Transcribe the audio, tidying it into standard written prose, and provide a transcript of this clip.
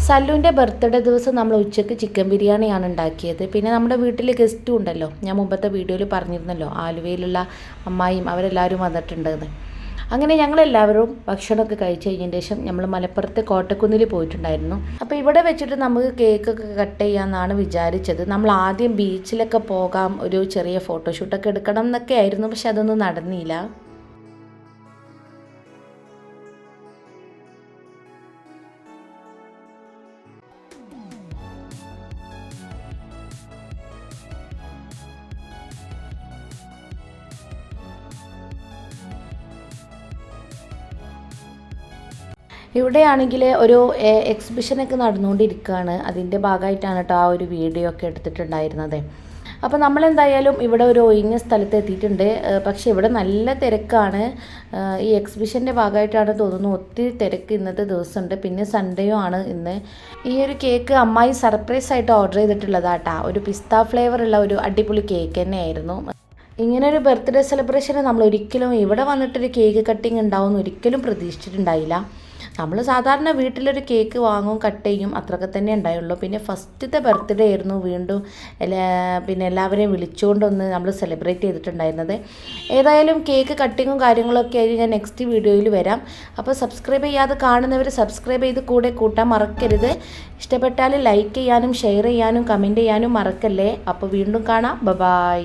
സല്ലുവിൻ്റെ birthday ദിവസം നമ്മൾ ഉച്ചയ്ക്ക് ചിക്കൻ ബിരിയാണിയാണ് ഉണ്ടാക്കിയത്. പിന്നെ നമ്മുടെ വീട്ടിൽ ഗസ്റ്റും ഉണ്ടല്ലോ, ഞാൻ മുമ്പത്തെ വീഡിയോയിൽ പറഞ്ഞിരുന്നല്ലോ, ആലുവയിലുള്ള അമ്മായിയും അവരെല്ലാവരും വന്നിട്ടുണ്ടെന്ന്. അങ്ങനെ ഞങ്ങളെല്ലാവരും ഭക്ഷണമൊക്കെ കഴിച്ച് കഴിഞ്ഞതിന് ശേഷം നമ്മൾ മലപ്പുറത്ത് കോട്ടക്കുന്നിൽ പോയിട്ടുണ്ടായിരുന്നു. അപ്പോൾ ഇവിടെ വെച്ചിട്ട് നമുക്ക് കേക്കൊക്കെ കട്ട് ചെയ്യാമെന്നാണ് വിചാരിച്ചത്. നമ്മൾ ആദ്യം ബീച്ചിലൊക്കെ പോകാം, ഒരു ചെറിയ ഫോട്ടോഷൂട്ടൊക്കെ എടുക്കണം എന്നൊക്കെ ആയിരുന്നു, പക്ഷെ അതൊന്നും നടന്നില്ല. ഇവിടെയാണെങ്കിൽ ഒരു എക്സിബിഷനൊക്കെ നടന്നുകൊണ്ടിരിക്കുകയാണ്. അതിൻ്റെ ഭാഗമായിട്ടാണ് കേട്ടോ ആ ഒരു വീഡിയോ ഒക്കെ എടുത്തിട്ടുണ്ടായിരുന്നത്. അപ്പോൾ നമ്മളെന്തായാലും ഇവിടെ ഒരു ഒഴിഞ്ഞ സ്ഥലത്ത് എത്തിയിട്ടുണ്ട്. പക്ഷേ ഇവിടെ നല്ല തിരക്കാണ്. ഈ എക്സിബിഷൻ്റെ ഭാഗമായിട്ടാണ് തോന്നുന്നു ഒത്തിരി തിരക്ക് ഇന്നത്തെ ദിവസമുണ്ട്. പിന്നെ സൺഡേയും ആണ് ഇന്ന്. ഈ ഒരു കേക്ക് അമ്മായി സർപ്രൈസ് ആയിട്ട് ഓർഡർ ചെയ്തിട്ടുള്ളതാട്ടാ. ഒരു പിസ്ത ഫ്ലേവറുള്ള ഒരു അടിപൊളി കേക്ക് തന്നെയായിരുന്നു. ഇങ്ങനെ ഒരു ബർത്ത്ഡേ സെലിബ്രേഷന് നമ്മൾ ഒരിക്കലും ഇവിടെ വന്നിട്ടൊരു കേക്ക് കട്ടിങ് ഉണ്ടാവുമെന്ന് ഒരിക്കലും പ്രതീക്ഷിച്ചിട്ടുണ്ടായില്ല. നമ്മൾ സാധാരണ വീട്ടിലൊരു കേക്ക് വാങ്ങും, കട്ട് ചെയ്യും, അത്രയൊക്കെ തന്നെ ഉണ്ടായുള്ളൂ. പിന്നെ ഫസ്റ്റത്തെ ബർത്ത്ഡേ ആയിരുന്നു വീണ്ടും പിന്നെ എല്ലാവരെയും വിളിച്ചുകൊണ്ടൊന്ന് നമ്മൾ സെലിബ്രേറ്റ് ചെയ്തിട്ടുണ്ടായിരുന്നത്. ഏതായാലും കേക്ക് കട്ടിങ്ങും കാര്യങ്ങളൊക്കെ ആയി ഞാൻ നെക്സ്റ്റ് വീഡിയോയിൽ വരാം. അപ്പോൾ സബ്സ്ക്രൈബ് ചെയ്യാതെ കാണുന്നവർ സബ്സ്ക്രൈബ് ചെയ്ത് കൂടെ കൂട്ടാൻ മറക്കരുത്. ഇഷ്ടപ്പെട്ടാൽ ലൈക്ക് ചെയ്യാനും ഷെയർ ചെയ്യാനും കമൻറ്റ് ചെയ്യാനും മറക്കല്ലേ. അപ്പോൾ വീണ്ടും കാണാം. ബൈ.